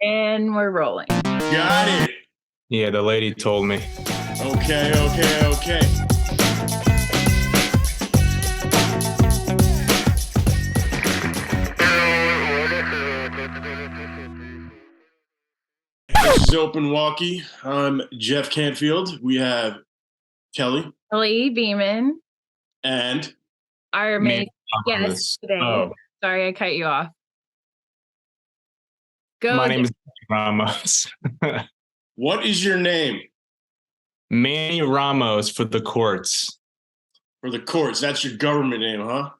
And we're rolling. Got it. Yeah, the lady told me. Okay. This is Open Walkie. I'm Jeff Canfield. We have Kelly Beeman, and our main guest today. Oh. Sorry, I cut you off. My name is Manny Ramos. What is your name? Manny Ramos for the courts. For the courts. That's your government name, huh?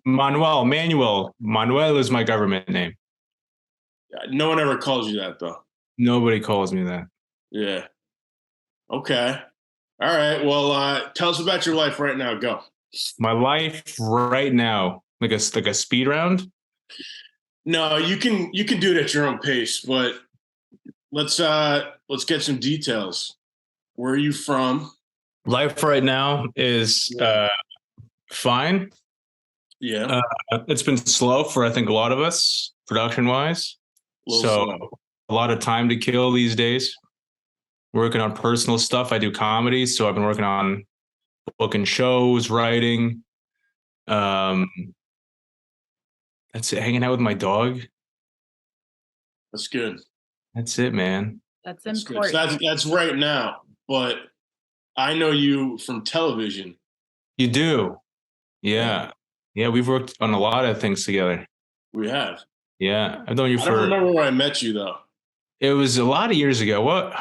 Manuel is my government name. No one ever calls you that, though. Nobody calls me that. Yeah. Okay. All right. Well, tell us about your life right now. Go. My life right now, like a speed round. No, you can do it at your own pace, but let's get some details. Where are you from? Life right now is fine. Yeah. It's been slow for I think a lot of us production wise. So slow. A lot of time to kill these days. Working on personal stuff. I do comedy, so I've been working on booking shows, writing. That's it. Hanging out with my dog. That's good. That's it, man. That's important. So that's right now. But I know you from television. You do? Yeah. Yeah, we've worked on a lot of things together. We have. Yeah. I've known you I don't remember where I met you, though. It was a lot of years ago. What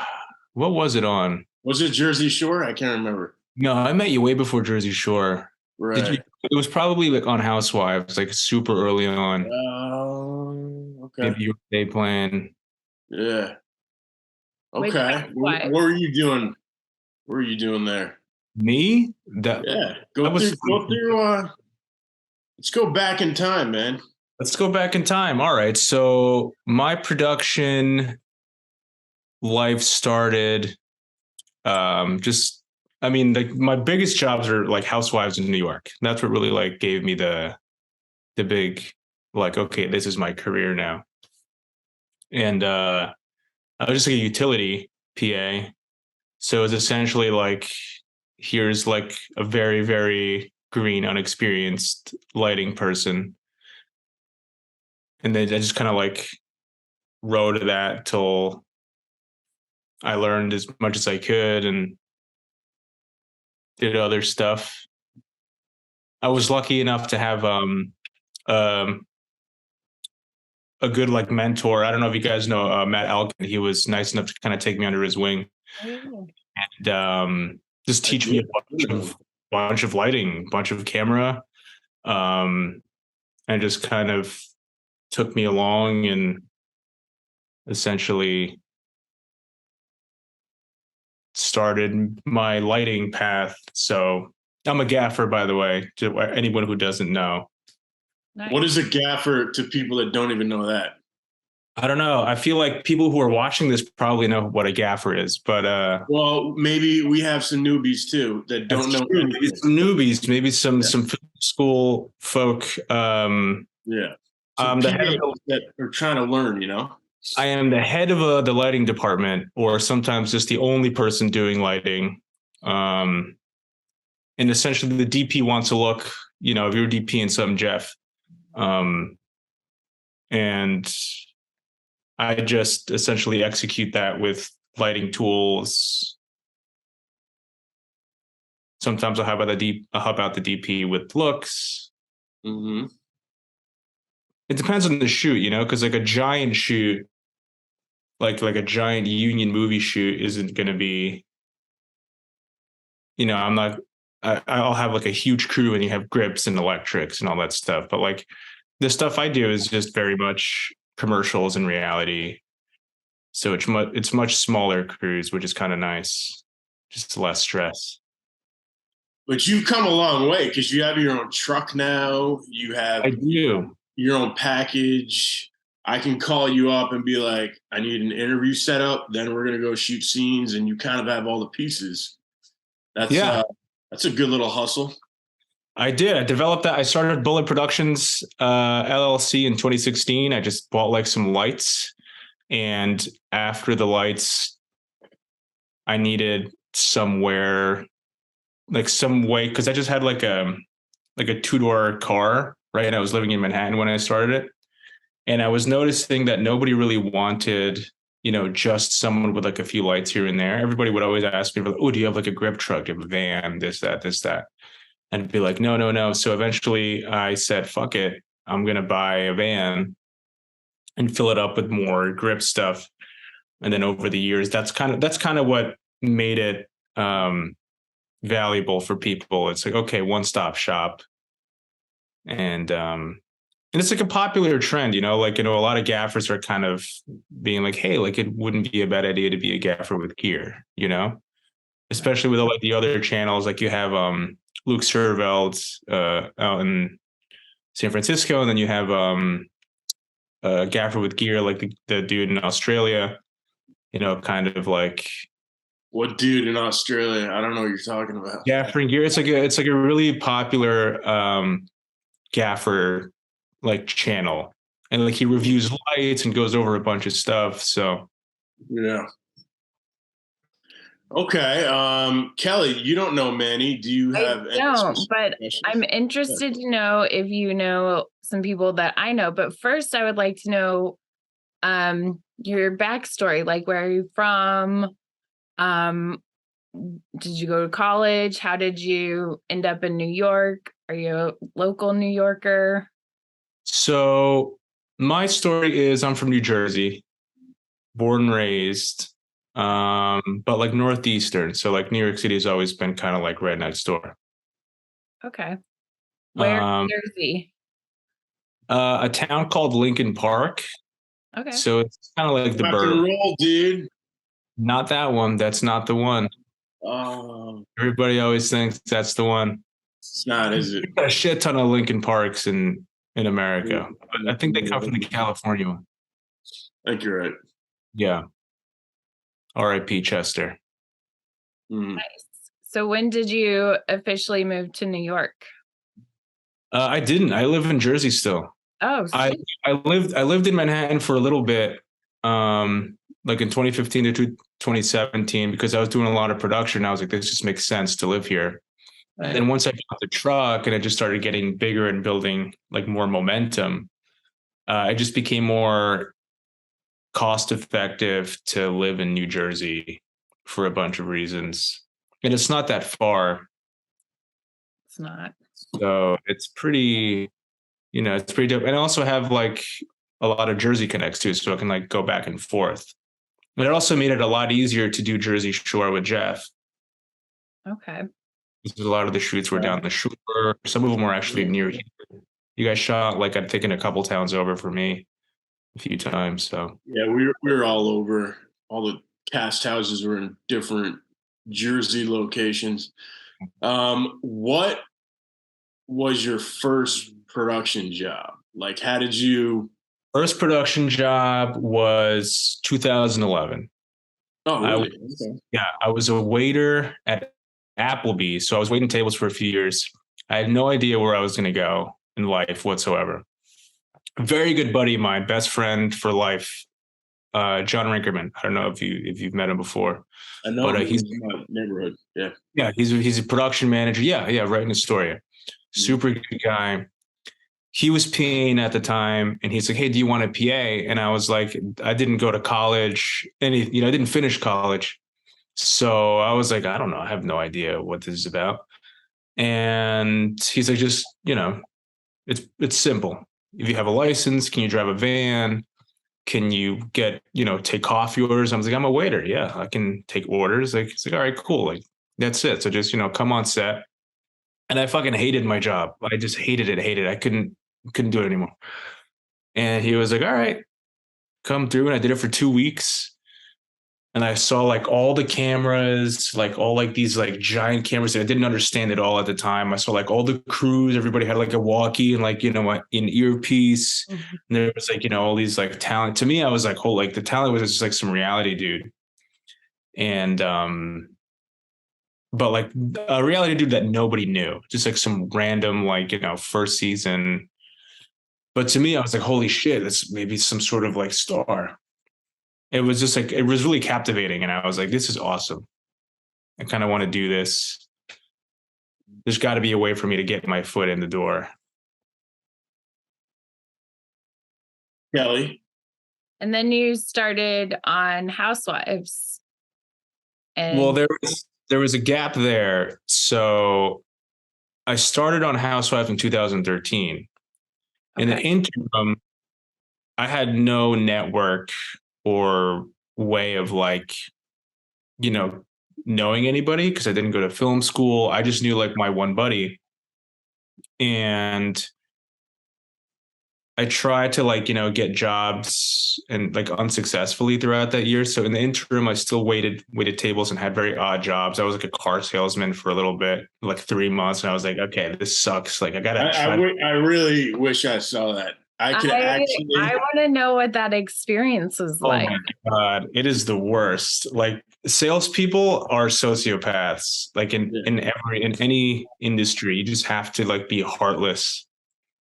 was it on? Was it Jersey Shore? I can't remember. No, I met you way before Jersey Shore. Right. It was probably like on Housewives, like super early on. Okay. Maybe you were day playing. Yeah. Okay. What were you doing? What were you doing there? Me? Go through. Let's go back in time, man. Let's go back in time. All right. So my production life started my biggest jobs are like Housewives in New York. That's what really like gave me the big like, okay, this is my career now. And I was just like a utility PA. So it's essentially like, here's like a very, very green, unexperienced lighting person. And then I just kind of like rode that till I learned as much as I could and did other stuff. I was lucky enough to have a good like mentor. I don't know if you guys know Matt Alkin. He was nice enough to kind of take me under his wing and just teach me a bunch of lighting, bunch of camera, and just kind of took me along and essentially started my lighting path. So I'm a gaffer, by the way, to anyone who doesn't know. Nice. What is a gaffer to people that don't even know that? I don't know. I feel like people who are watching this probably know what a gaffer is, but well, maybe we have some newbies too that don't know. Maybe some newbies, maybe some school folk. Yeah. The head that are trying to learn, I am the head of the lighting department, or sometimes just the only person doing lighting. And essentially the DP wants to look, if you're DP in something, Jeff. And I just essentially execute that with lighting tools. Sometimes I'll help out the DP with looks. Mm-hmm. It depends on the shoot, because like a giant shoot, like a giant union movie shoot isn't going to be, I'll have like a huge crew and you have grips and electrics and all that stuff. But like the stuff I do is just very much commercials in reality. So it's much smaller crews, which is kind of nice. Just less stress. But you've come a long way because you have your own truck now. I do. Your own package. I can call you up and be like, I need an interview set up. Then we're going to go shoot scenes. And you kind of have all the pieces. That's a good little hustle. I did. I developed that. I started Bullet Productions LLC in 2016. I just bought like some lights And after the lights, I needed somewhere, like some way, because I just had like a 2-door car, right? And I was living in Manhattan when I started it. And I was noticing that nobody really wanted, just someone with like a few lights here and there. Everybody would always ask me, oh, do you have like a grip truck? Do you have a van? This, that, this, that. And I'd be like, no, no, no. So eventually I said, fuck it. I'm going to buy a van and fill it up with more grip stuff. And then over the years, that's kind of what made it valuable for people. It's like, okay, one-stop shop. And it's like a popular trend, a lot of gaffers are kind of being like, hey, like it wouldn't be a bad idea to be a gaffer with gear, especially with like the other channels. Like you have Luke Serveld out in San Francisco, and then you have Gaffer with Gear, like the dude in Australia, kind of like. What dude in Australia? I don't know what you're talking about. Gaffer and Gear. It's like a really popular gaffer like channel, and like he reviews lights and goes over a bunch of stuff. So yeah. Okay. Kelly, you don't know Manny. Do you have I don't, but I'm interested to know if you know some people that I know. But first I would like to know your backstory, like where are you from? Did you go to college? How did you end up in New York? Are you a local New Yorker? So my story is I'm from New Jersey, born and raised, but like Northeastern. So like New York City has always been kind of like right next door. Okay. Where in Jersey? A town called Lincoln Park. Okay. So it's kind of like the rock and roll, dude. Not that one. That's not the one. Everybody always thinks that's the one. It's not, is it? A shit ton of Lincoln Parks in America. But I think they come from the California one. I think you're right. Yeah. R.I.P. Chester. Nice. So when did you officially move to New York? I didn't. I live in Jersey still. Oh, I lived in Manhattan for a little bit, like in 2015 to 2017, because I was doing a lot of production. I was like, this just makes sense to live here. Right. And then once I got the truck and it just started getting bigger and building like more momentum, it just became more cost effective to live in New Jersey for a bunch of reasons. And it's not that far. It's not. So it's pretty, it's pretty dope. And I also have like a lot of Jersey connects too. So I can like go back and forth. But it also made it a lot easier to do Jersey Shore with Jeff. Okay. Because a lot of the shoots were down the shore. Some of them were actually near here. You guys shot like I think in a couple towns over for me a few times. So yeah, we were all over. All the cast houses were in different Jersey locations. What was your first production job? Like, how did you? First production job was 2011. Oh, really? I was a waiter at Applebee's. So I was waiting tables for a few years. I had no idea where I was going to go in life whatsoever. A very good buddy of mine, best friend for life, John Rinkerman. I don't know if you've met him before. I know, but he's in my neighborhood. Yeah. Yeah, he's a production manager. Yeah, right in Astoria. Super good guy. He was PAing at the time, and he's like, "Hey, do you want a PA?" And I was like, "I didn't go to college, and I didn't finish college, so I was like, I don't know, I have no idea what this is about." And he's like, "Just it's simple. If you have a license, can you drive a van? Can you get take coffee orders?" I was like, "I'm a waiter. Yeah, I can take orders." Like, it's like, "All right, cool. Like, that's it. So just come on set." And I fucking hated my job. I just hated it. I couldn't do it anymore. And he was like, "All right, come through." And I did it for 2 weeks. And I saw like all the cameras, like all like these like giant cameras that I didn't understand it all at the time. I saw like all the crews, everybody had like a walkie and like, an earpiece. Mm-hmm. And there was like, all these like talent. To me, I was like, oh, like the talent was just like some reality dude. And but like a reality dude that nobody knew, just like some random, like, first season. But to me, I was like, holy shit, that's maybe some sort of like star. it was just like, it was really captivating. And I was like, this is awesome. I kind of want to do this. There's got to be a way for me to get my foot in the door. Kelly. And then you started on Housewives. And well, there was a gap there. So I started on Housewives in 2013. In the interim, I had no network or way of like, knowing anybody because I didn't go to film school. I just knew like my one buddy. And I tried to like, get jobs and like unsuccessfully throughout that year. So in the interim, I still waited tables and had very odd jobs. I was like a car salesman for a little bit, like 3 months. And I was like, okay, this sucks. Like I gotta try. I really wish I saw that. I want to know what that experience was like. Oh my God. It is the worst. Like salespeople are sociopaths. Like in any industry, you just have to like be heartless.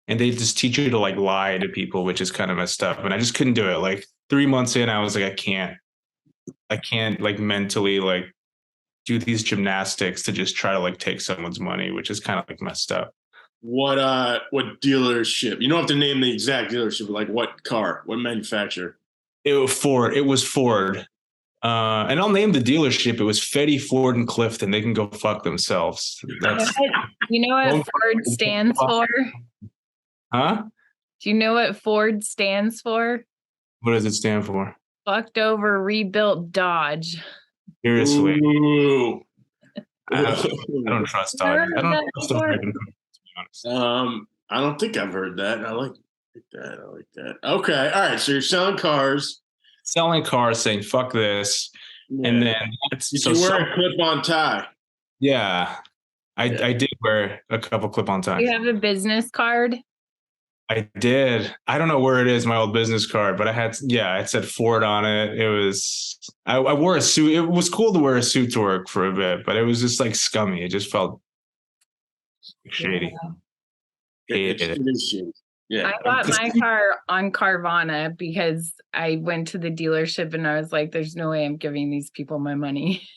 And they just teach you to like lie to people, which is kind of messed up. And I just couldn't do it. Like 3 months in, I was like, I can't like mentally like do these gymnastics to just try to like take someone's money, which is kind of like messed up. What dealership? You don't have to name the exact dealership, but like what car, what manufacturer? It was Ford. And I'll name the dealership. It was Fetty, Ford, and Clifton. They can go fuck themselves. You know what Ford stands for? Huh? Do you know what Ford stands for? What does it stand for? Fucked over, rebuilt Dodge. Seriously. Ooh. I don't trust Dodge. I don't trust American, to be honest. I don't think I've heard that. I like that. Okay. All right. So you're selling cars. Selling cars, saying fuck this. Yeah. And then did you wear a clip-on tie? Yeah. I did wear a couple clip-on ties. You have a business card? I did. I don't know where it is, my old business card, but it said Ford on it. It was, I wore a suit. It was cool to wear a suit to work for a bit, but it was just like scummy. It just felt shady. Yeah. I bought my car on Carvana because I went to the dealership and I was like, there's no way I'm giving these people my money.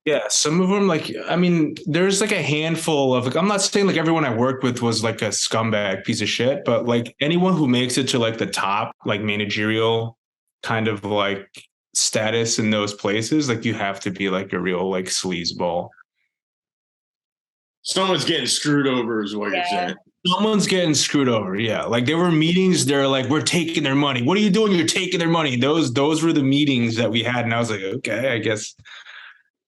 Yeah, some of them, like, I mean, there's like a handful of, like, I'm not saying like everyone I worked with was like a scumbag piece of shit, but like anyone who makes it to like the top, like managerial kind of like status in those places, like you have to be like a real like sleazeball. Someone's getting screwed over is what you're saying. Someone's getting screwed over. Yeah. Like there were meetings, they're like, we're taking their money. What are you doing? You're taking their money. Those were the meetings that we had. And I was like, okay, I guess.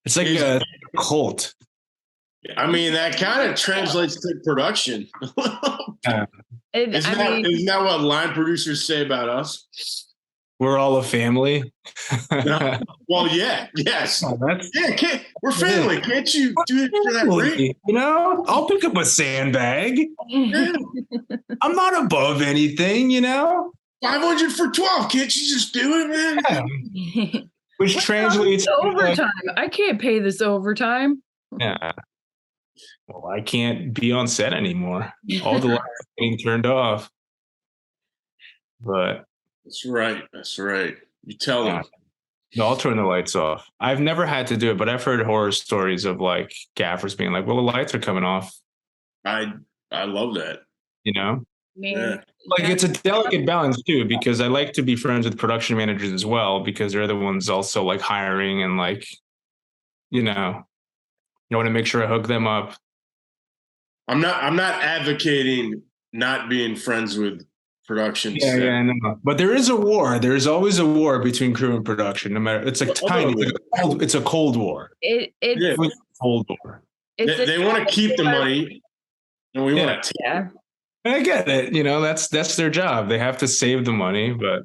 It's like a cult. I mean, that kind of translates to production. Isn't that what line producers say about us? We're all a family. No. Well, yeah, yes. We're family. Can't you do it for that rate? I'll pick up a sandbag. Yeah. I'm not above anything, 500 for 12. Can't you just do it, man? Yeah. Which translates to overtime. I can't pay this overtime. Yeah. Well, I can't be on set anymore. All the lights are getting turned off. But that's right. You tell them. No, I'll turn the lights off. I've never had to do it, but I've heard horror stories of like gaffers being like, well, the lights are coming off. I love that. Yeah. Like it's a delicate balance too, because I like to be friends with production managers as well, because they're the ones also like hiring and like, you want to make sure I hook them up. I'm not advocating not being friends with production. Yeah, I know. But there is a war. There's always a war between crew and production. No matter, it's like tiny. It's a cold war. It's a cold war. They want to keep the money, and we want to take it. I get it. That's their job. They have to save the money, but.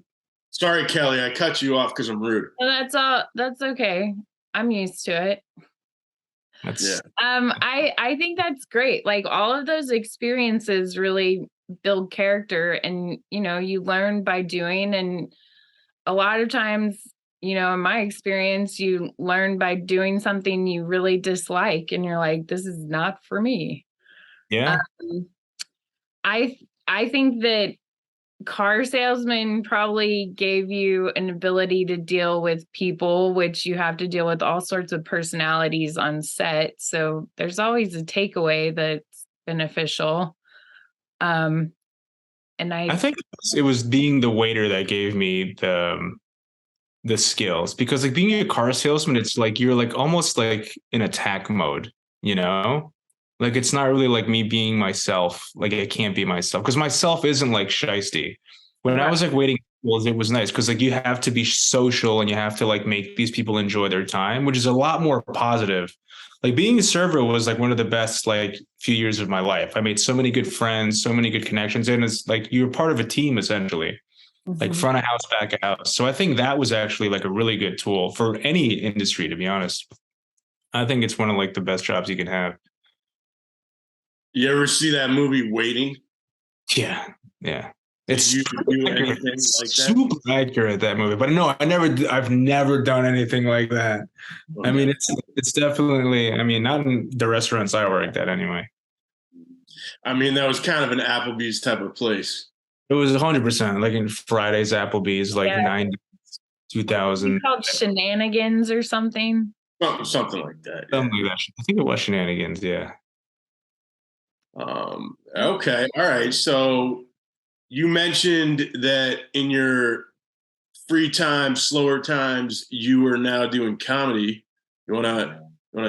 Sorry, Kelly, I cut you off because I'm rude. Well, that's okay. I'm used to it. I think that's great. Like all of those experiences really build character, and you learn by doing. And a lot of times, in my experience, you learn by doing something you really dislike, and you're like, this is not for me. Yeah. I think that car salesman probably gave you an ability to deal with people, which you have to deal with all sorts of personalities on set. So there's always a takeaway that's beneficial. And I think it was being the waiter that gave me the skills, because like being a car salesman, it's like you're like almost like in attack mode, you know? Like it's not really like me being myself. Like I can't be myself because myself isn't like shisty. When I was like waiting tables, it was nice because like you have to be social and you have to like make these people enjoy their time, which is a lot more positive. Like being a server was like one of the best like few years of my life. I made so many good friends, so many good connections, and it's like you're part of a team essentially, like front of house, back of house. So I think that was actually like a really good tool for any industry, to be honest. I think it's one of like the best jobs you can have. You ever see that movie Waiting? Yeah, yeah. Did you do anything like that? Super accurate, that movie. But no, I've never done anything like that. Oh, I mean, it's definitely, I mean, not in the restaurants I worked at anyway. I mean, that was kind of an Applebee's type of place. It was 100% like in Fridays, Applebee's, like 90s, 2000. It's called Shenanigans or something. Something like that. Something like that. I think it was Shenanigans, yeah. Okay. All right. So you mentioned that in your free time, slower times, you are now doing comedy. You wanna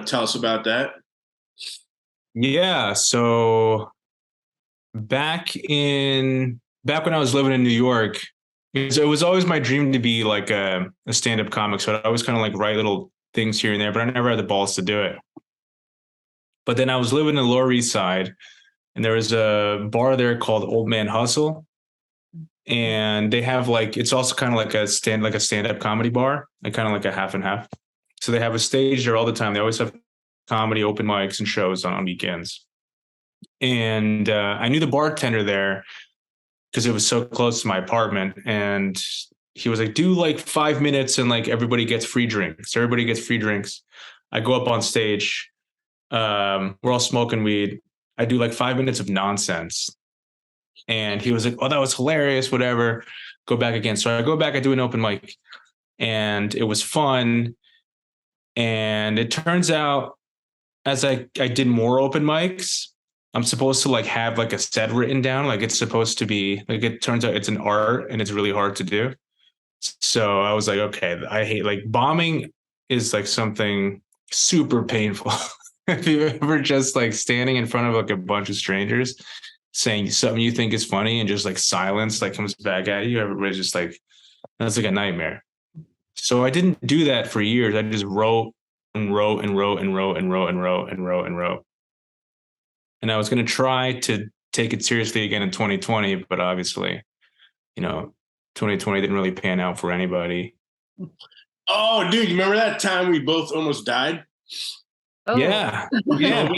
tell us about that? Yeah. So back when I was living in New York, it was always my dream to be like a stand-up comic. So I always kind of like write little things here and there, but I never had the balls to do it. But then I was living in the Lower East Side, and there was a bar there called Old Man Hustle. And they have like, it's also kind of like a stand-up comedy bar, like kind of like a half and half. So they have a stage there all the time. They always have comedy open mics and shows on weekends. And I knew the bartender there because it was so close to my apartment. And he was like, do like 5 minutes and like everybody gets free drinks. Everybody gets free drinks. I go up on stage. We're all smoking weed. I do like 5 minutes of nonsense. And he was like, oh, that was hilarious, whatever. Go back again. So I go back, I do an open mic, and it was fun. And it turns out as I did more open mics, I'm supposed to like have like a set written down. Like it's supposed to be like, it turns out it's an art and it's really hard to do. So I was like, okay, I hate like bombing is like something super painful. If you ever just like standing in front of like a bunch of strangers saying something you think is funny and just like silence like comes back at you, everybody's just like, that's like a nightmare. So I didn't do that for years. I just wrote and wrote and wrote and wrote and wrote and wrote and wrote and wrote. And I was going to try to take it seriously again in 2020, but obviously, 2020 didn't really pan out for anybody. Oh, dude, you remember that time we both almost died? Oh. Yeah. Yeah.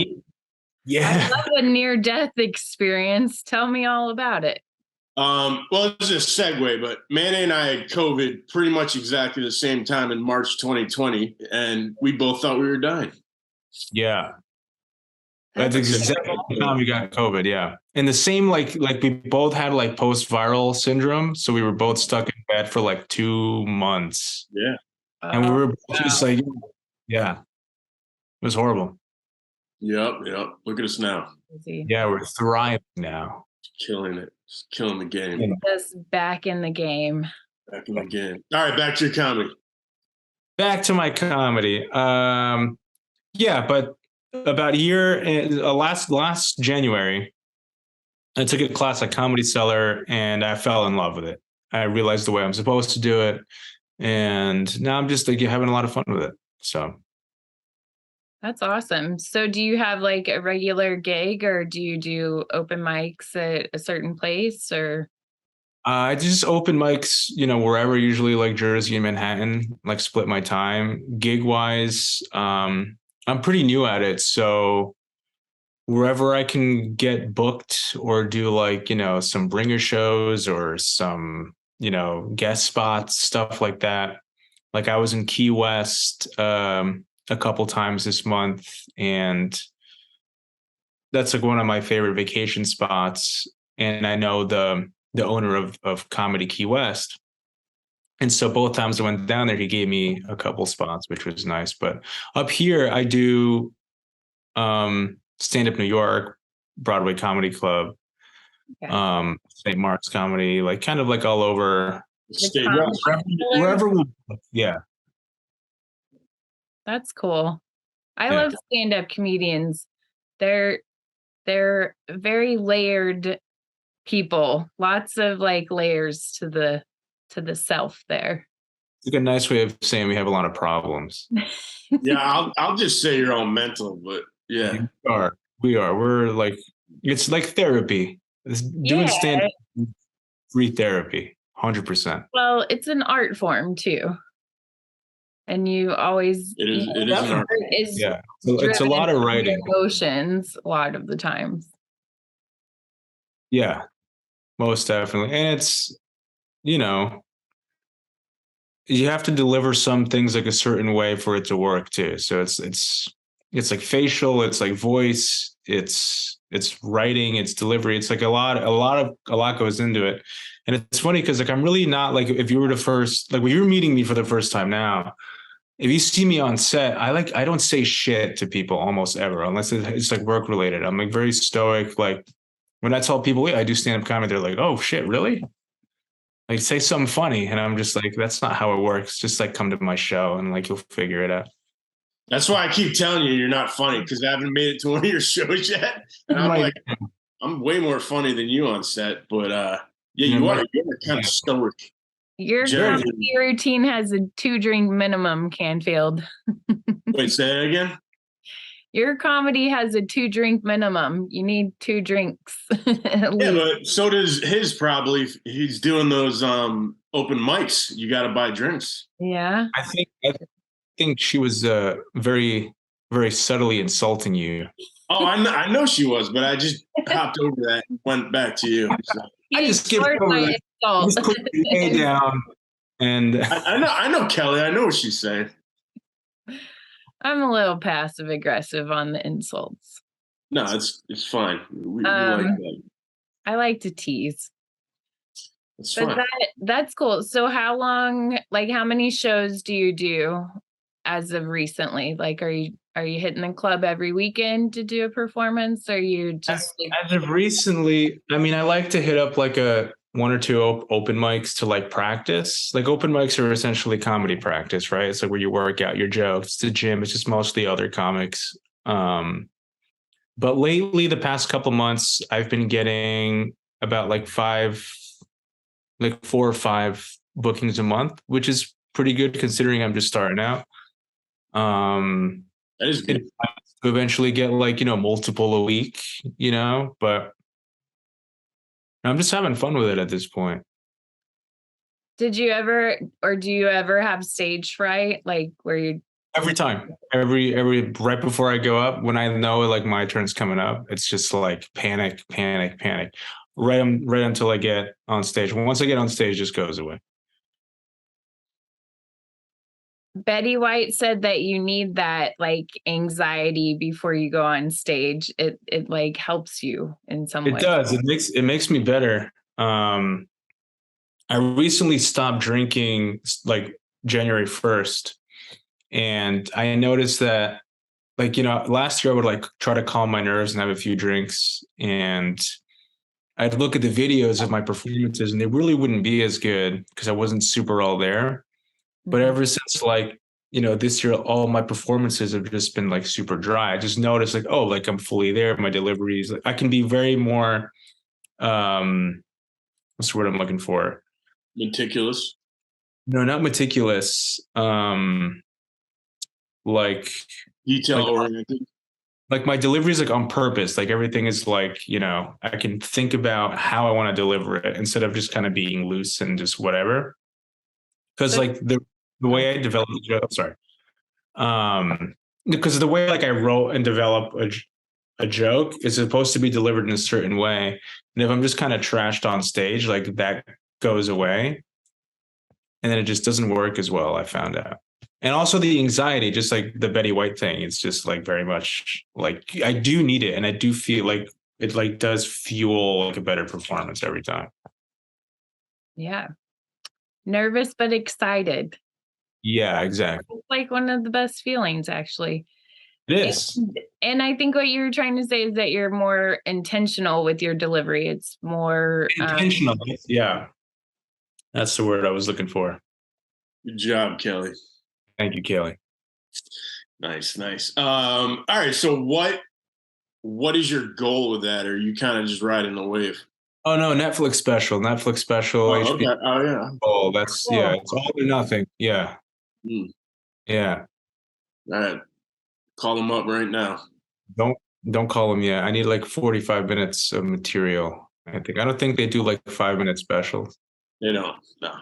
Yeah. I love a near-death experience. Tell me all about it. Well, this is a segue, but Manny and I had COVID pretty much exactly the same time in March 2020, and we both thought we were dying. Yeah. That's exactly the time we got COVID, yeah. And the same, like we both had like post-viral syndrome, so we were both stuck in bed for like 2 months. Yeah. And we were just like, yeah. It was horrible. Yep. Look at us now. Yeah, we're thriving now. Killing it. Just killing the game. Just back in the game. Back in the game. All right, back to your comedy. Back to my comedy. Yeah, but about a year, last January, I took a class at Comedy Cellar and I fell in love with it. I realized the way I'm supposed to do it. And now I'm just like having a lot of fun with it. So that's awesome. So do you have like a regular gig or do you do open mics at a certain place or? I just open mics, wherever, usually like Jersey and Manhattan, like split my time. Gig wise, I'm pretty new at it. So wherever I can get booked or do like, some bringer shows or some, guest spots, stuff like that. Like I was in Key West a couple times this month, and that's like one of my favorite vacation spots. And I know the the owner of Comedy Key West. And so both times I went down there, he gave me a couple spots, which was nice. But up here, I do Stand Up New York, Broadway Comedy Club, Okay. St. Mark's Comedy, like kind of like all over. Wherever yeah. That's cool. I love stand-up comedians. They're very layered people. Lots of like layers to the self there. It's like a nice way of saying we have a lot of problems. Yeah, I'll just say you're all mental, but yeah. We are. We're like, it's like therapy. Doing stand-up free therapy, 100%. Well, it's an art form too. And you always it is an art. Yeah. So it's a lot of writing. Emotions a lot of the times. Yeah, most definitely. And it's, you know, you have to deliver some things like a certain way for it to work too. So it's like facial, it's like voice, it's writing, it's delivery. It's like a lot goes into it. And it's funny because like I'm really not like, if you were to first, like when you're meeting me for the first time now, if you see me on set, I don't say shit to people almost ever, unless it's like work related. I'm like very stoic. Like when I tell people, yeah, I do stand up comedy, they're like, oh shit, really? Like say something funny. And I'm just like, that's not how it works. Just like come to my show and like, you'll figure it out. That's why I keep telling you you're not funny, because I haven't made it to one of your shows yet. And I'm like, I'm way more funny than you on set. But yeah, you are. You're kind of stoic. Your comedy routine has a 2-drink minimum, Canfield. Wait, say that again? Your comedy has a 2-drink minimum. You need 2 drinks. Yeah, but so does his probably. He's doing those open mics. You got to buy drinks. Yeah. I think she was very, very subtly insulting you. Oh, I know she was, but I just hopped over that and went back to you. So. I just skipped over that. Just put the A down, and I know Kelly. I know what she's saying. I'm a little passive aggressive on the insults. No, it's fine. We like that. I like to tease. That's fine. That's cool. So how long, like how many shows do you do as of recently? Like are you hitting the club every weekend to do a performance? Or are you just as of recently, I mean, I like to hit up like a 1 or 2 open mics to like practice. Like open mics are essentially comedy practice, right? It's like where you work out your jokes. It's the gym. It's just mostly other comics. But lately, the past couple months, I've been getting about like 4 or 5 bookings a month, which is pretty good considering I'm just starting out. That is good. To eventually get like, multiple a week, but I'm just having fun with it at this point. Did you ever, or do you ever have stage fright? Like where you every time, every right before I go up, when I know like my turn's coming up, it's just like panic, right until I get on stage. Once I get on stage, it just goes away. Betty White said that you need that like anxiety before you go on stage. It like helps you in some way. It does. It makes me better. I recently stopped drinking like January 1st. And I noticed that like, last year I would like try to calm my nerves and have a few drinks. And I'd look at the videos of my performances and they really wouldn't be as good because I wasn't super all there. But ever since like, this year, all my performances have just been like super dry. I just noticed like, oh, like I'm fully there. My deliveries, like I can be very more, what's the word I'm looking for? Meticulous. No, not meticulous. Like detail oriented. Like my delivery is like on purpose. Like everything is like, I can think about how I want to deliver it instead of just kind of being loose and just whatever. Because like the way I develop the joke, because the way like I wrote and develop a joke is supposed to be delivered in a certain way. And if I'm just kind of trashed on stage, like that goes away. And then it just doesn't work as well, I found out. And also the anxiety, just like the Betty White thing, it's just like very much like I do need it. And I do feel like it like does fuel like a better performance every time. Yeah. Nervous but excited. Yeah, exactly. It's like one of the best feelings, actually. It is. And I think what you're trying to say is that you're more intentional with your delivery. It's more Intentional. Yeah. That's the word I was looking for. Good job, Kelly. Thank you, Kelly. Nice. All right. So what is your goal with that? Or are you kind of just riding the wave? Oh no, Netflix special, Oh, HBO. okay. Oh, yeah. Oh, that's it's all or nothing. Yeah. Mm. Yeah. All right. Call them up right now. Don't call them yet. I need like 45 minutes of material. I don't think they do like 5-minute specials. They don't. No.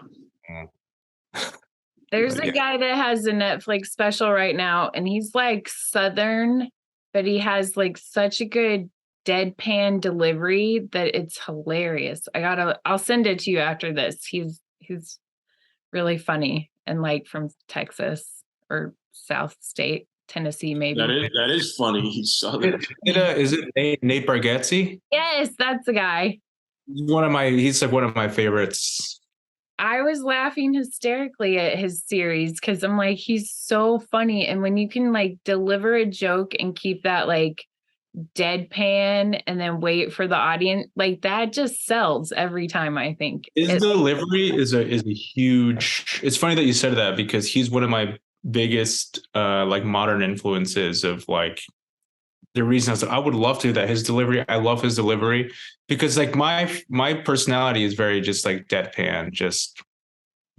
There's a guy that has a Netflix special right now, and he's like Southern, but he has like such a good deadpan delivery that it's hilarious. I'll send it to you after this. He's really funny and like from Texas or South State, Tennessee, maybe. That is funny. He's Southern. Is it Nate Bargatze? Yes, that's the guy. He's like one of my favorites. I was laughing hysterically at his series because I'm like, he's so funny. And when you can like deliver a joke and keep that like deadpan and then wait for the audience, like that just sells every time, I think. His delivery is a huge. It's funny that you said that because he's one of my biggest like modern influences of like the reason I would love to do that. His delivery, I love his delivery because like my personality is very just like deadpan, just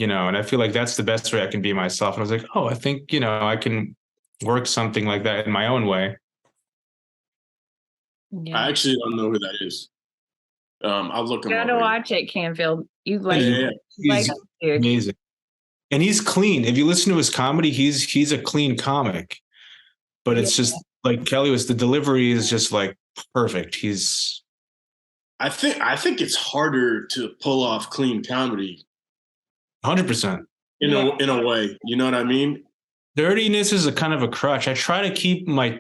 and I feel like that's the best way I can be myself. And I was like, oh, I think I can work something like that in my own way. Yeah. I actually don't know who that is. I'll look him up. You gotta watch it, Canfield. You like, he's amazing. And he's clean. If you listen to his comedy, he's a clean comic. But it's just like Kelly was, the delivery is just like perfect. I think it's harder to pull off clean comedy. 100%. In a way. You know what I mean? Dirtiness is a kind of a crutch. I try to keep my,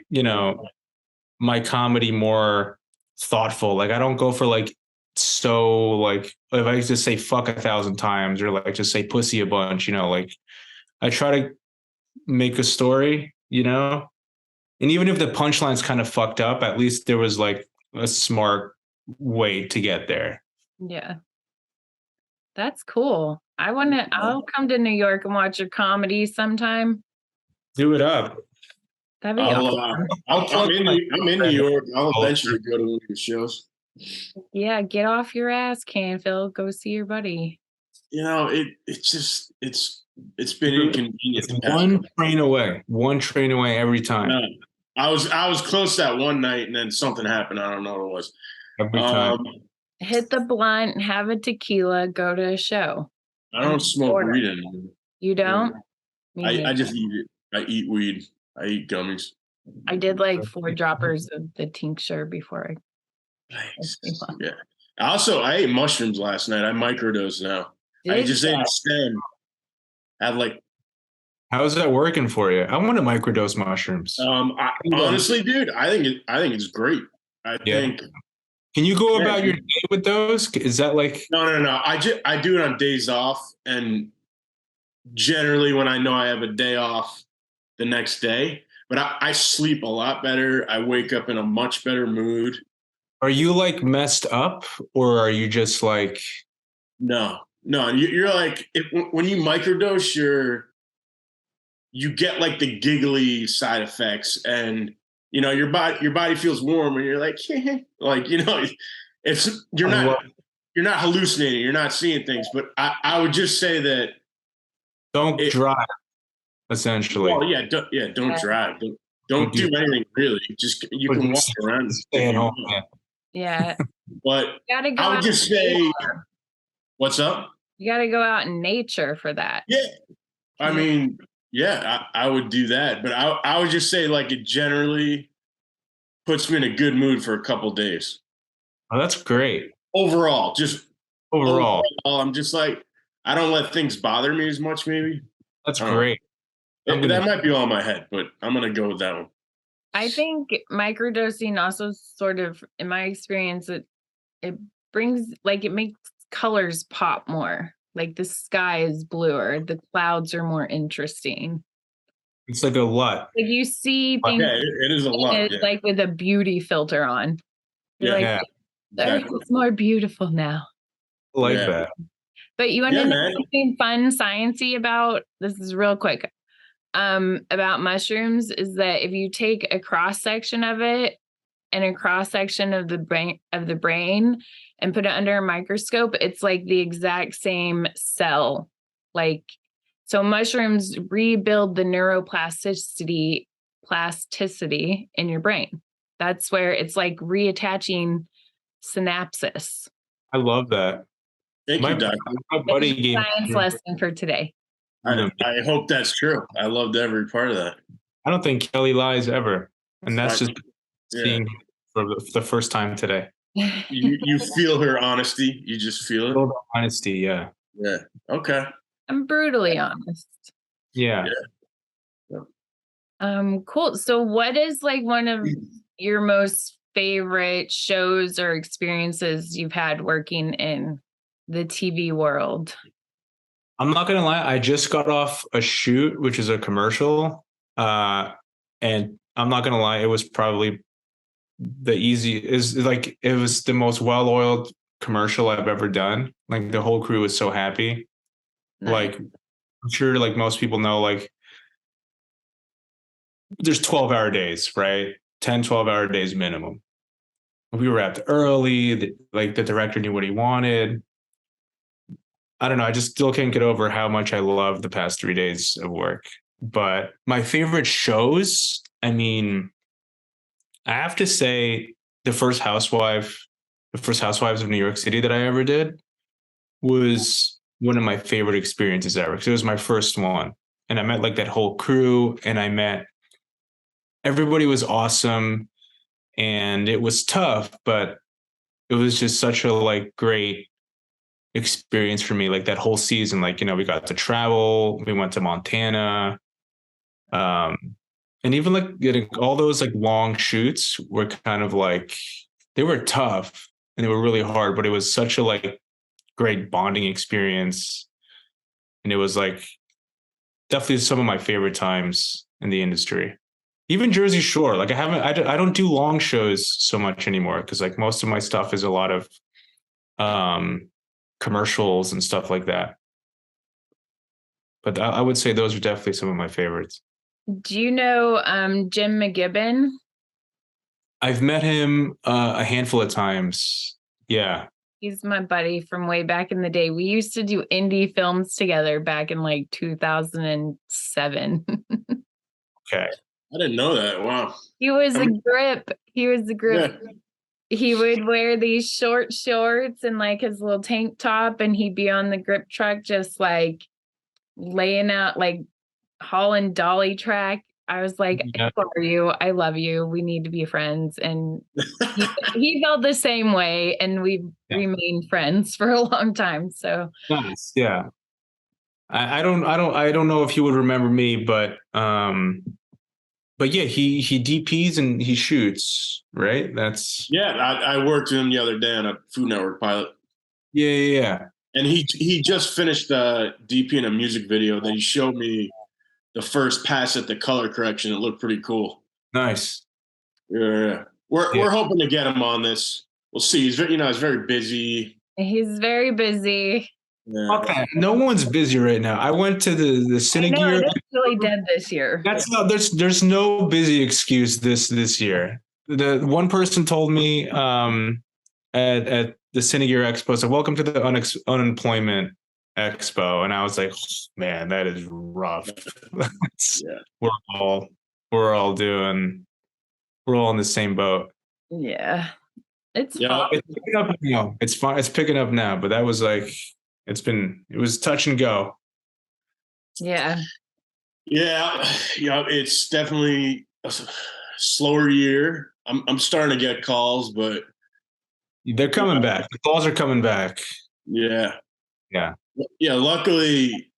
my comedy more thoughtful. Like I don't go for like so like if I just say fuck 1,000 times or like just say pussy a bunch, like I try to make a story, and even if the punchline's kind of fucked up, at least there was like a smart way to get there. Yeah. That's cool. I'll come to New York and watch your comedy sometime. Do it up. That'd be awesome. I'm in New York. I'll eventually go to one of your shows. Yeah, get off your ass, Canfield. Go see your buddy. It's been inconvenient. One train away every time. I was close that one night, and then something happened. I don't know what it was. Every time. Hit the blunt, have a tequila, go to a show. I don't smoke weed anymore. You don't? I just eat it. I eat weed. I eat gummies. I did like 4 droppers of the tincture before I. Nice. Yeah. I ate mushrooms last night. I microdosed now. I just ate a stem. How's that working for you? I want to microdose mushrooms. Honestly, dude, I think it's great. I think. Can you go about your day with those? Is that like? No. I do it on days off, and generally when I know I have a day off the next day. But I sleep a lot better. I wake up in a much better mood. Are you like messed up, or are you just like? No. You're like when you microdose, you get like the giggly side effects, and your body feels warm, and you're like, like it's you're not hallucinating, you're not seeing things. But I would just say that don't drive. Essentially. Well, don't drive. Don't do anything really. Just you can walk around. Stay at home. Yeah. But I would just say, what's up? You got to go out in nature for that. Yeah. I mean, I would do that. But I would just say, like, it generally puts me in a good mood for a couple days. Oh, that's great. Overall, I'm just like, I don't let things bother me as much, maybe. That's great. That might be all in my head, but I'm going to go with that one. I think microdosing also sort of, in my experience, it brings, like, it makes colors pop more. Like the sky is bluer, the clouds are more interesting. It's like a LUT. Like you see things Yeah, it is a lot. Yeah. like with a beauty filter on. You're Yeah. like, the earth is more beautiful now. I like that. But you want to know something fun, sciencey about this is real quick. About mushrooms is that if you take a cross section of it and a cross section of the brain and put it under a microscope, it's like the exact same cell. Like, so mushrooms rebuild the neuroplasticity in your brain. That's where it's like reattaching synapses. I love that. Thank you, Doctor. My buddy gave science lesson for today. I hope that's true. I loved every part of that. I don't think Kelly lies ever, and that's just seeing for the first time today. You feel her honesty. You just feel it. Honesty, yeah. Yeah. Okay. I'm brutally honest. Yeah. Cool. So what is like one of your most favorite shows or experiences you've had working in the TV world? I'm not gonna lie, I just got off a shoot, which is a commercial. And I'm not gonna lie, it was probably it was the most well-oiled commercial I've ever done. Like the whole crew was so happy. Nice. Like I'm sure like most people know, like there's 12-hour days, right? 12-hour days minimum. We wrapped early, the director knew what he wanted. I don't know. I just still can't get over how much I love the past 3 days of work. But my favorite shows, I mean, I have to say the first Housewives of New York City that I ever did was one of my favorite experiences ever, because it was my first one. And I met like that whole crew, and everybody was awesome, and it was tough, but it was just such a like great experience for me. Like that whole season, like, you know, we got to travel, we went to Montana, and even like getting all those like long shoots were kind of like, they were tough and they were really hard, but it was such a like great bonding experience. And it was like definitely some of my favorite times in the industry. Even Jersey Shore, like I don't do long shows so much anymore, because like most of my stuff is a lot of commercials and stuff like that. But I would say those are definitely some of my favorites. Do you know Jim McGibbon? I've met him a handful of times. Yeah. He's my buddy from way back in the day. We used to do indie films together back in like 2007. Okay. I didn't know that. Wow. He was a grip. Yeah. He would wear these short shorts and like his little tank top, and he'd be on the grip truck just like laying out, like hauling dolly track. I was like, I adore you. I love you. We need to be friends. And he felt the same way, and we've remained friends for a long time. So nice. Yeah. I don't know if he would remember me, but yeah, he DPs and he shoots, right? That's I worked with him the other day on a Food Network pilot. Yeah. And he just finished DPing a music video that he showed me the first pass at the color correction. It looked pretty cool. Nice. Yeah. We're hoping to get him on this. We'll see. He's very busy. He's very busy. Yeah. Okay, no one's busy right now. I went to the Cinegear. It's really dead this year. There's no busy excuse this year. The one person told me at the Cinegear Expo, so welcome to the unemployment expo, and I was like, oh, man, that is rough. We're all in the same boat. Yeah, it's picking up now. It's fine. It's picking up now, but that was like, it was touch and go. Yeah. It's definitely a slower year. I'm starting to get calls, but they're coming back. The calls are coming back. Yeah. Luckily,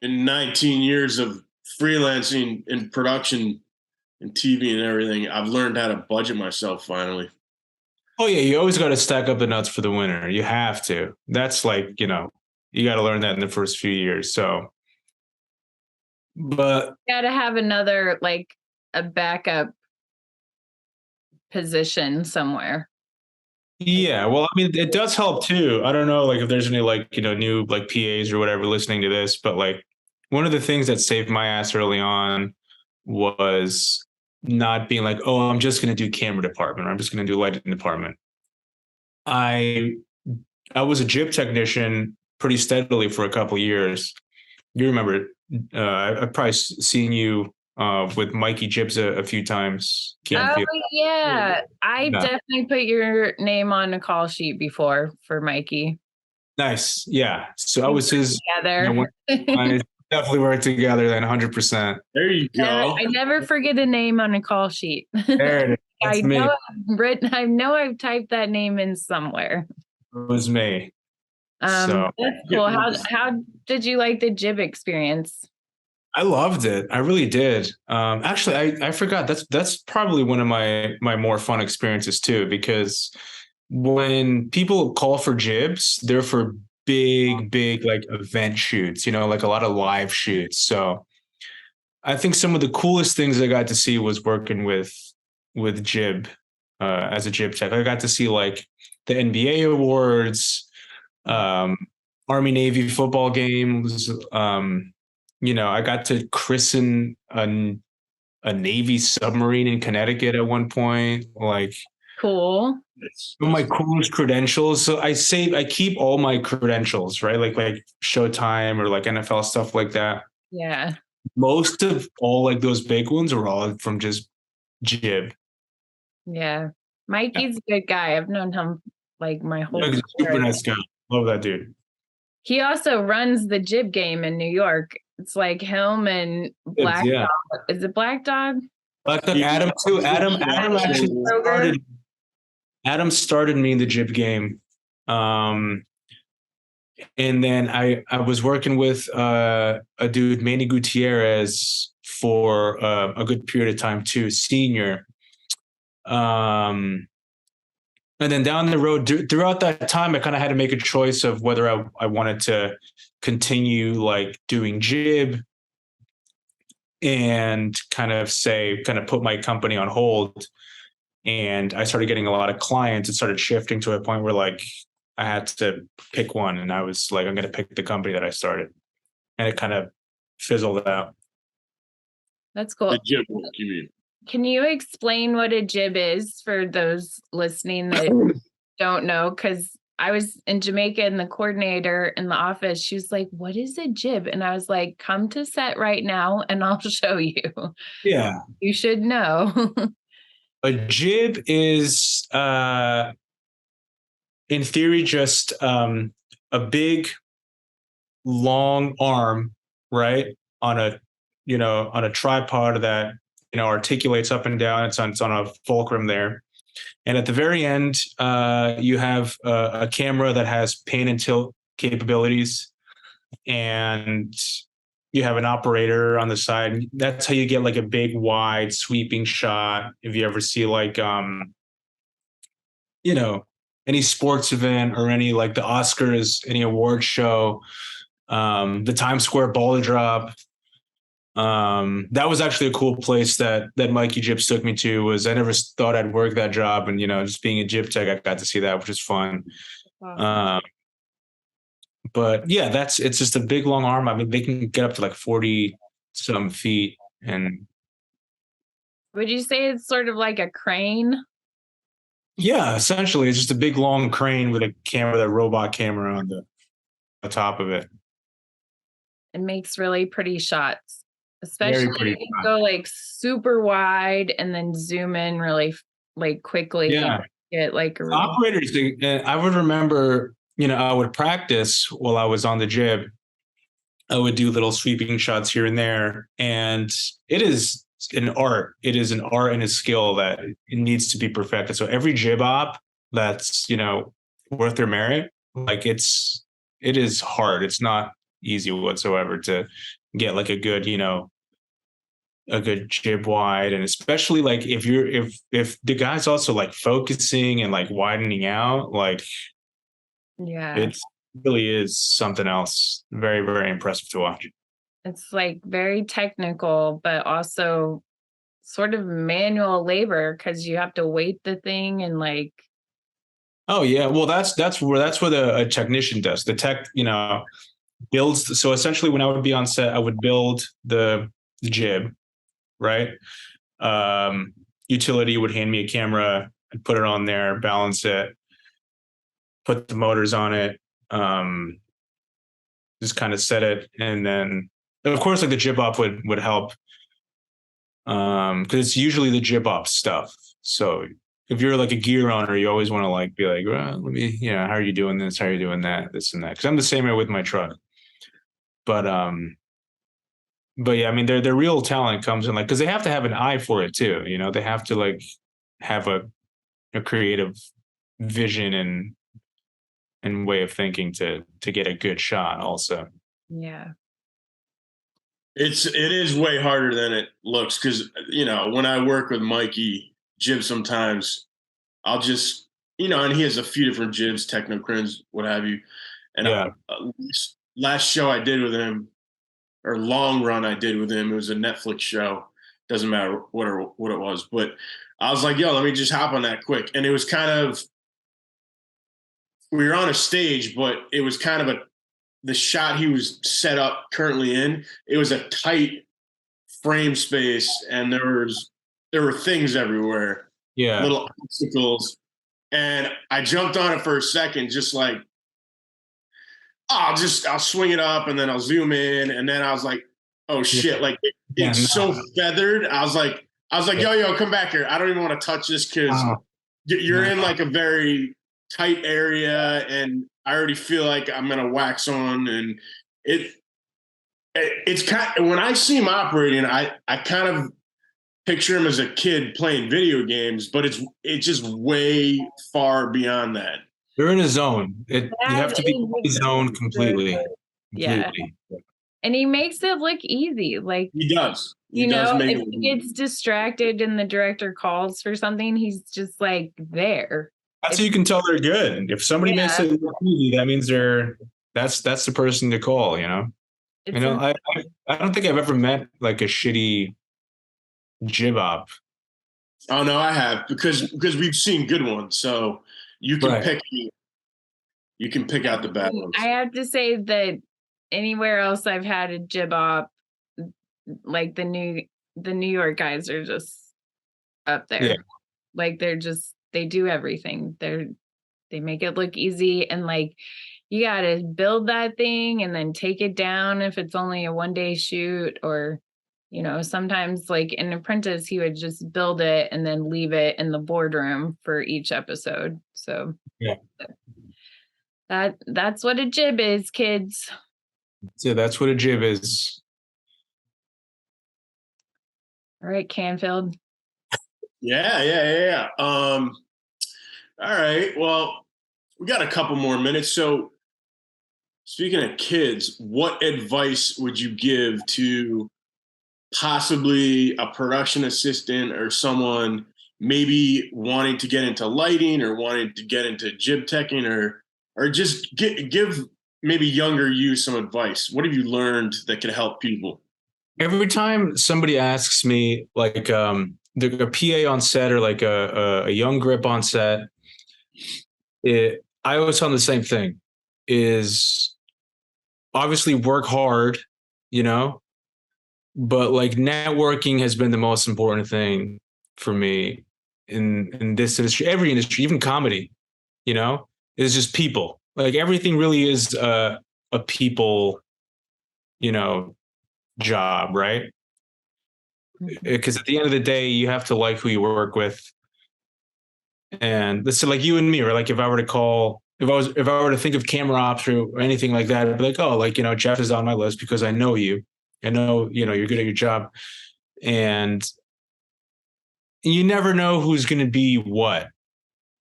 in 19 years of freelancing in production and TV and everything, I've learned how to budget myself finally. Oh yeah, you always got to stack up the nuts for the winter. You have to. That's like, you got to learn that in the first few years. So, but Got to have another like a backup position somewhere. yeah, well, I mean, it does help too. I don't know, like if there's any like, new like PAs or whatever listening to this, but like one of the things that saved my ass early on was not being like, oh, I'm just going to do camera department, or I'm just going to do lighting department. I I was a jib technician pretty steadily for a couple of years. You remember, I've probably seen you with Mikey Jibs a few times. Oh Canfield. yeah, I Yeah. definitely put your name on a call sheet before for Mikey. Nice. Yeah. So I We was his. worked together. I definitely worked together then, 100%. There you go. I never forget a name on a call sheet. There it is. That's I me. know I've written. I know I've typed that name in somewhere. It was me. So That's cool. How did you like the jib experience? I loved it. I really did. Actually, I forgot. That's probably one of my more fun experiences too, because when people call for jibs, they're for big like event shoots, like a lot of live shoots. So I think some of the coolest things I got to see was working with jib as a jib tech. I got to see like the NBA awards, um, Army Navy football games. I got to christen a Navy submarine in Connecticut at one point. Like Cool. some of my coolest credentials. So I keep all my credentials, right? Like Showtime or like NFL stuff like that. Yeah. Most of all like those big ones are all from just jib. Yeah. Mikey's a good guy. I've known him like my whole Like, super career. nice guy. Love that dude. He also runs the jib game in New York. It's like him and Black Yeah. Dog. Is it Black Dog? Like Adam too. Adam actually started. Adam started me in the jib game. And then I was working with a dude, Manny Gutierrez, for a good period of time too, senior. And then down the road, throughout that time, I kind of had to make a choice of whether I wanted to continue like doing jib and kind of put my company on hold. And I started getting a lot of clients. It started shifting to a point where like I had to pick one, and I was like, I'm going to pick the company that I started, and it kind of fizzled out. That's cool. The jib work, you mean? Can you explain what a jib is for those listening that don't know? Because I was in Jamaica and the coordinator in the office, she was like, what is a jib? And I was like, come to set right now and I'll show you. Yeah. You should know. A jib is, in theory, just a big, long arm, right, on a tripod that articulates up and down. It's on a fulcrum there, and at the very end, you have a camera that has pan and tilt capabilities, and you have an operator on the side. That's how you get like a big, wide, sweeping shot. If you ever see like any sports event or any like the Oscars, any award show, the Times Square ball drop. That was actually a cool place that Mikey Jibs took me to. Was I never thought I'd work that job, and just being a jib tech, I got to see that, which is fun. Wow. But yeah, it's just a big long arm. I mean, they can get up to like 40 some feet. And would you say it's sort of like a crane? Yeah, essentially, it's just a big long crane with a robot camera on the top of it. It makes really pretty shots, especially Very pretty. You can go like super wide and then zoom in really like quickly. Yeah, get like a operators. I would remember, I would practice while I was on the jib. I would do little sweeping shots here and there, and it is an art. It is an art and a skill that it needs to be perfected. So every jib op that's worth their merit, like it is hard. It's not easy whatsoever to get like a good a good jib wide, and especially like if the guy's also like focusing and like widening out, like Yeah. it really is something else. Very, very impressive to watch. It's like very technical, but also sort of manual labor because you have to weight the thing and like. Oh yeah, well that's what a technician does. The tech, builds. So essentially, when I would be on set, I would build the jib, right? Utility would hand me a camera, I'd put it on there, balance it, put the motors on it, just kind of set it, and then of course, like the jib op would help, because it's usually the jib op stuff. So if you're like a gear owner, you always want to like be like, well, let me, how are you doing this? How are you doing that? This and that. Because I'm the same way with my truck. But yeah, I mean, their real talent comes in like because they have to have an eye for it too. They have to like have a creative vision and way of thinking to get a good shot. Also, Yeah. It is way harder than it looks because when I work with Mikey Jib, sometimes I'll just and he has a few different jibs, technocrins, what have you. And yeah, last show I did with him, or long run I did with him, it was a Netflix show. Doesn't matter what it was, but I was like, yo, let me just hop on that quick. And it was kind of, we were on a stage, but it was kind of the shot he was set up currently in. It was a tight frame space, and there were things everywhere, yeah, little obstacles, and I jumped on it for a second, just like, I'll swing it up, and then I'll zoom in, and then I was like, oh shit, yeah. like Yeah, it's no. so feathered. I was like, yo, come back here. I don't even want to touch this because you're No. in like a very tight area, and I already feel like I'm gonna wax on, and it's kind of, when I see him operating, I kind of picture him as a kid playing video games, but it's just way far beyond that. You're in a zone. You That have to be in the is zone completely. yeah. Completely. And he makes it look easy. Like, He does. He does make if it. he gets distracted and the director calls for something, he's just like there. That's how you can tell they're good. If somebody makes Yeah. it look easy, that means that's the person to call. It's I don't think I've ever met like a shitty jib op. Oh no, I have because we've seen good ones, so you can Right. pick out the bad ones. I have to say that anywhere else I've had a jib op, like the New York guys are just up there. Yeah. Like they do everything. They make it look easy, and like you got to build that thing and then take it down if it's only a 1-day shoot, or sometimes like in Apprentice he would just build it and then leave it in the boardroom for each episode. So Yeah. that's what a jib is, kids. So that's what a jib is. All right, Canfield. Yeah. All right. Well, we got a couple more minutes. So, speaking of kids, what advice would you give to possibly a production assistant or someone maybe wanting to get into lighting or wanting to get into jib teching, or just give maybe younger you some advice? What have you learned that can help people? Every time somebody asks me like a PA on set or like a young grip on set, I always tell them the same thing: is obviously work hard, but like networking has been the most important thing for me in this industry, every industry, even comedy. Is just people. Like everything really is a people, job, right? Because at the end of the day, you have to like who you work with. And this is like you and me, or like if I were to think of camera ops or anything like that, I'd be like, oh, like, Jeff is on my list because I know you. I know, you're good at your job. And you never know who's going to be what,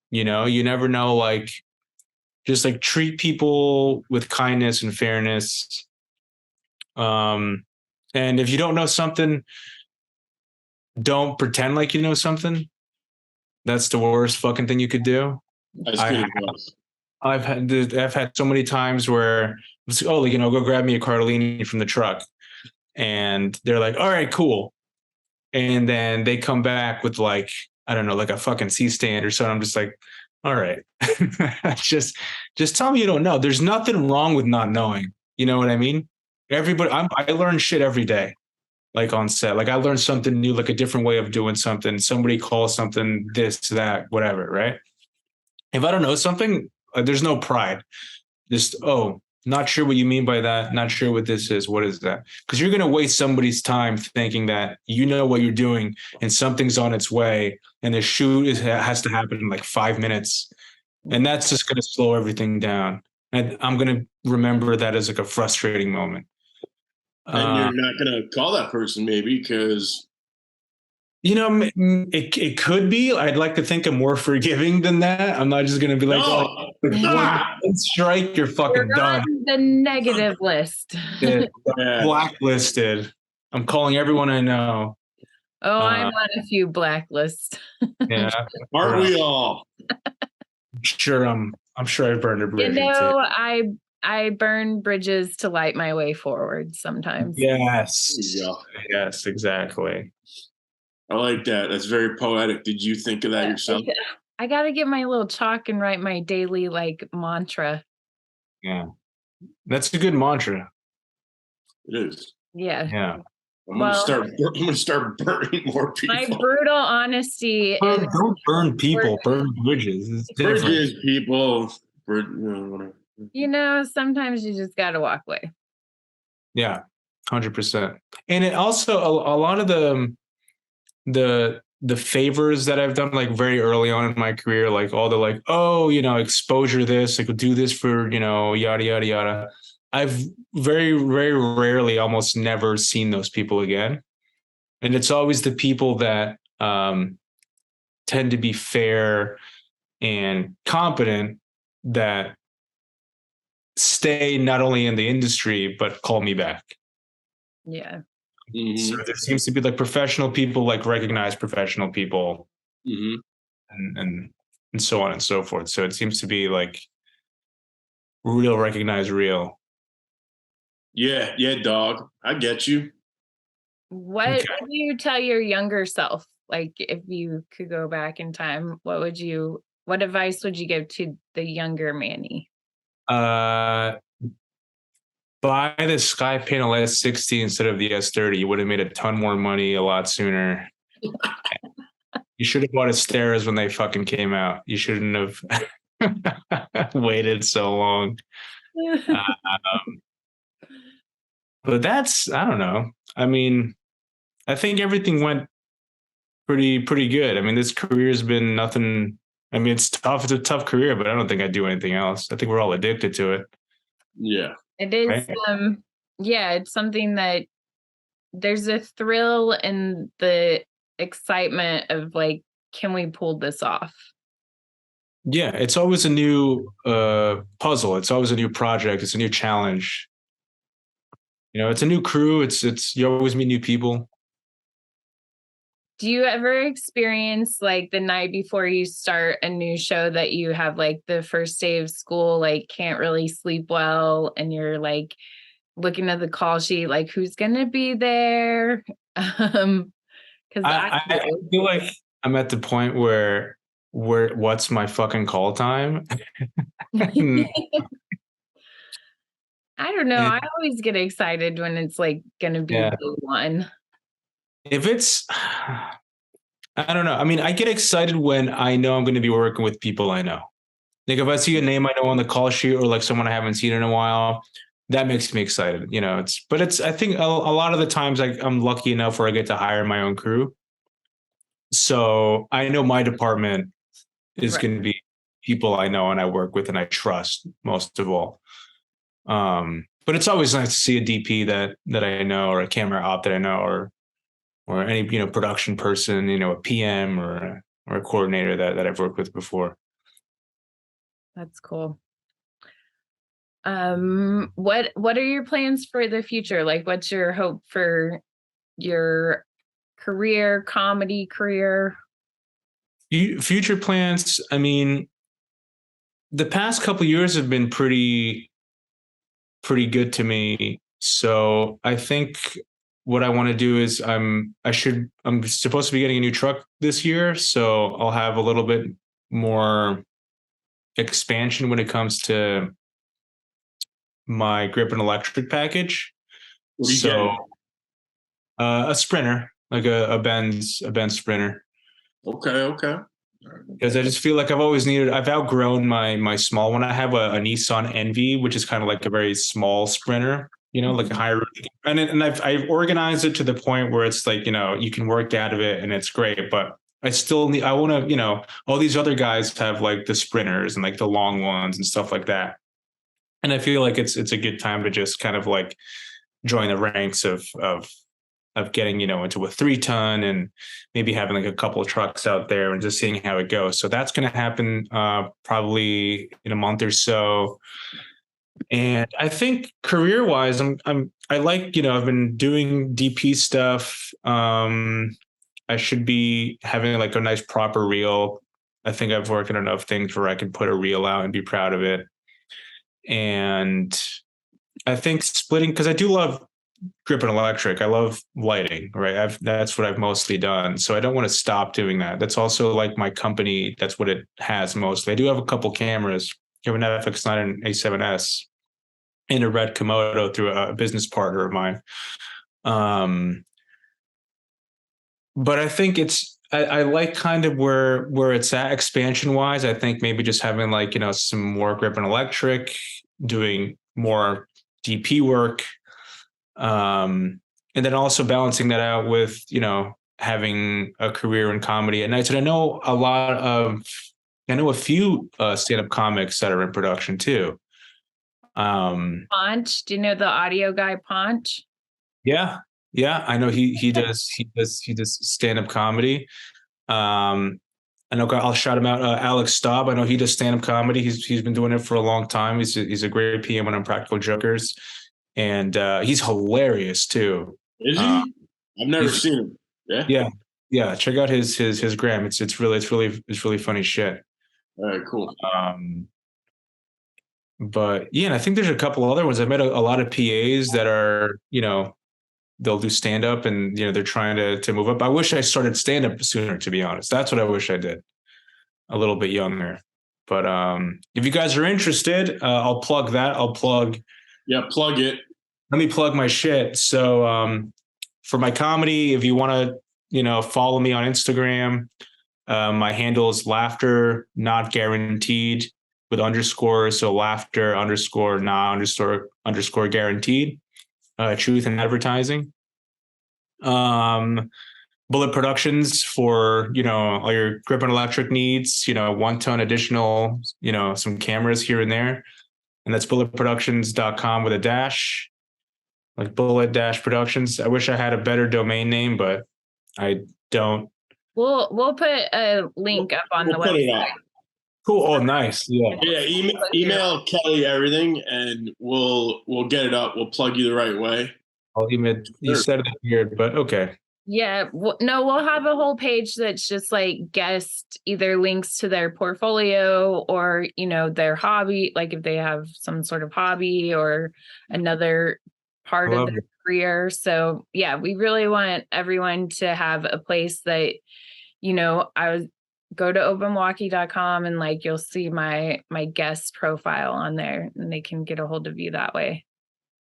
you never know, like, just like treat people with kindness and fairness. And if you don't know something, don't pretend like you know something. That's the worst fucking thing you could do. That's good advice. I've had so many times where it's, oh, like, go grab me a Cardellini from the truck, and they're like, all right, cool, and then they come back with like, I don't know, like a fucking C-stand or something. I'm just like, all right, just tell me you don't know. There's nothing wrong with not knowing. You know what I mean? I learn shit every day. Like on set, like I learned something new, like a different way of doing something. Somebody calls something this, that, whatever, right? If I don't know something, there's no pride. Just, oh, not sure what you mean by that. Not sure what this is. What is that? Because you're going to waste somebody's time thinking that you know what you're doing and something's on its way and the has to happen in like 5 minutes. And that's just going to slow everything down. And I'm going to remember that as like a frustrating moment. And you're not going to call that person maybe because it could be. I'd like to think I'm more forgiving than that. I'm not just going to be like, strike, you're fucking done. The negative list. Blacklisted. I'm calling everyone I know. Oh, I'm on a few blacklists. Yeah. Aren't we all? I'm sure I burned a bridge. I burn bridges to light my way forward sometimes. Yes. Yes, exactly. I like that. That's very poetic. Did you think of that yourself? I got to get my little chalk and write my daily mantra. Yeah. That's a good mantra. It is. Yeah. Yeah. I'm gonna start burning more people. My brutal honesty. Don't burn people, burn bridges. It's different. Bridges, people. Sometimes you just gotta walk away. Yeah, 100%. And it also a lot of the favors that I've done like very early on in my career, like all the like, oh, exposure this, like do this for, yada, yada, yada. I've very, very rarely, almost never seen those people again. And it's always the people that tend to be fair and competent that stay not only in the industry, but call me back. Yeah. Mm-hmm. So there seems to be like professional people, like recognize professional people, and so on and so forth. So it seems to be like real recognize real. Yeah, dog. I get you. What do you tell your younger self? Like if you could go back in time, what advice would you give to the younger Manny? Buy the Skypanel S60 instead of the S30. You would have made a ton more money a lot sooner. You should have bought Asteras when they fucking came out. You shouldn't have waited so long. But I don't know. I mean, I think everything went pretty good. I mean, this career has been nothing. I mean, it's tough. It's a tough career, but I don't think I'd do anything else. I think we're all addicted to it. Yeah. It is. Right? It's something that there's a thrill in the excitement of like, can we pull this off? Yeah, it's always a new puzzle. It's always a new project. It's a new challenge. It's a new crew. It's you always meet new people. Do you ever experience like the night before you start a new show that you have like the first day of school, like can't really sleep well, and you're like looking at the call sheet, like who's gonna be there? Because I feel like I'm at the point where what's my fucking call time? I don't know. I always get excited when it's like gonna be day one. If it's, I don't know. I mean, I get excited when I know I'm going to be working with people I know. Like if I see a name I know on the call sheet or like someone I haven't seen in a while, that makes me excited. I think a lot of the times I'm lucky enough where I get to hire my own crew. So I know my department is going to be people I know and I work with and I trust most of all. But it's always nice to see a DP that I know, or a camera op that I know, or any production person, a PM or a coordinator that I've worked with before. That's cool. What are your plans for the future? Like, what's your hope for your career, comedy career? Future plans. I mean, the past couple years have been pretty good to me. So I think what I want to do is I'm supposed to be getting a new truck this year, so I'll have a little bit more expansion when it comes to my grip and electric package. What are you So getting? a Sprinter, like a Benz Sprinter. Okay. Because I just feel like I've outgrown my small one. I have a Nissan Envy, which is kind of like a very small Sprinter, like a higher, and I've organized it to the point where it's like, you can work out of it and it's great, but I want to, all these other guys have like the Sprinters and like the long ones and stuff like that. And I feel like it's a good time to just kind of like join the ranks of getting, into a 3-ton and maybe having like a couple of trucks out there and just seeing how it goes. So that's going to happen probably in a month or so. And I think career wise, I like, I've been doing DP stuff. I should be having like a nice proper reel. I think I've worked on enough things where I can put a reel out and be proud of it. And I think splitting, because I do love grip and electric. I love lighting, right? That's what I've mostly done. So I don't want to stop doing that. That's also like my company. That's what it has mostly. I do have a couple cameras. I have an FX9 and A7S and a red Komodo through a business partner of mine. But I think I like kind of where it's at expansion wise. I think maybe just having like, some more grip and electric, doing more DP work. And then also balancing that out with, having a career in comedy at nights. And I know a few stand-up comics that are in production too. Ponch, do you know the audio guy Ponch? Yeah. I know he does stand-up comedy. I know I'll shout him out. Alex Staub. I know he does stand-up comedy. He's been doing it for a long time. He's a great PM on Practical Jokers. And he's hilarious too. Is he? I've never seen him. Yeah. Check out his gram. It's really funny shit. All right, cool. But yeah, and I think there's a couple other ones. I've met a lot of PAs that are, they'll do stand up and they're trying to move up. I wish I started stand up sooner, to be honest. That's what I wish I did. A little bit younger. But if you guys are interested, I'll plug that. Yeah, plug it. Let me plug my shit. So for my comedy, if you want to, follow me on Instagram, my handle is laughter not guaranteed with underscore. So laughter underscore not underscore guaranteed. Truth in advertising. Bullet Productions for, all your grip and electric needs, 1-ton additional, some cameras here and there. And that's bulletproductions.com with a dash, like bullet-productions. I wish I had a better domain name, but I don't. We'll put a link up on the website. Cool. Oh, nice. Yeah. Email Kelly everything, and we'll get it up. We'll plug you the right way. I'll email. You said it weird, but okay. Yeah. No, we'll have a whole page that's just like guest, either links to their portfolio or, their hobby, like if they have some sort of hobby or another part of their career. So yeah, we really want everyone to have a place that, go to openwalkie.com and like, you'll see my guest profile on there and they can get a hold of you that way.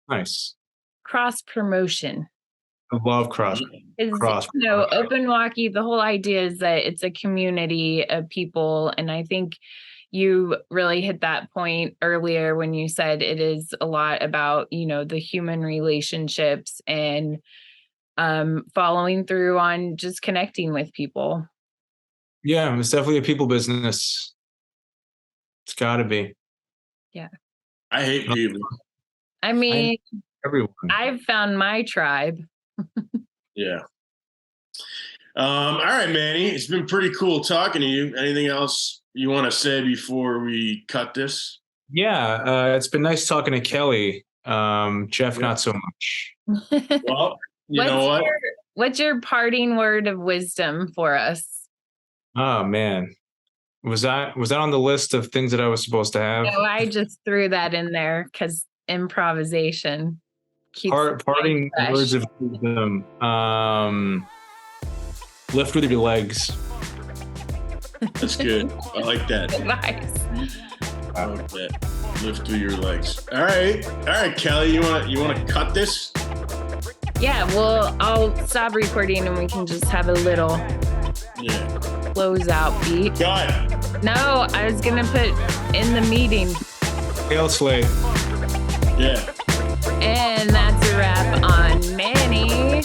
Nice. Cross promotion. I love cross. Open Walkie, the whole idea is that it's a community of people. And I think you really hit that point earlier when you said it is a lot about, the human relationships and following through on just connecting with people. Yeah, it's definitely a people business. It's got to be. Yeah. I hate people. I mean, everyone. I've found my tribe. Yeah. All right, Manny. It's been pretty cool talking to you. Anything else you want to say before we cut this? Yeah, it's been nice talking to Kelly. Jeff, not so much. Well, you know what? what's your parting word of wisdom for us? Oh man. Was that on the list of things that I was supposed to have? No, I just threw that in there because improvisation keeps parting words of wisdom. Lift with your legs. That's good. I like that. Nice. I like that. Lift with your legs. All right, Kelly. You want to cut this? Yeah. Well, I'll stop recording and we can just have a little closeout beat. Got No, I was gonna put in the meeting. Hail Slay. Yeah. And that's a wrap on Manny.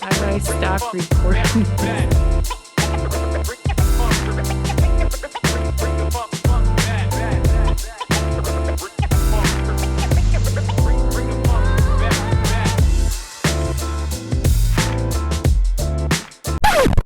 How do I stop recording?